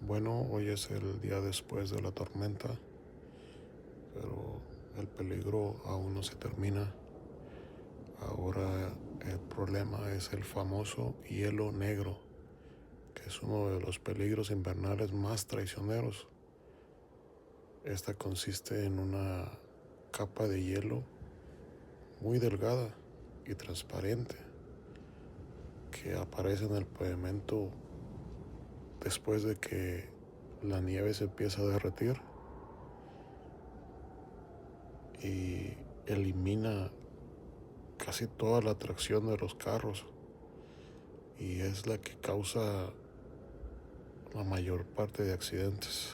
Bueno, hoy es el día después de la tormenta, pero el peligro aún no se termina. Ahora el problema es el famoso hielo negro, que es uno de los peligros invernales más traicioneros. Esta consiste en una capa de hielo muy delgada y transparente que aparece en el pavimento después de que la nieve se empieza a derretir y elimina casi toda la tracción de los carros y es la que causa la mayor parte de accidentes.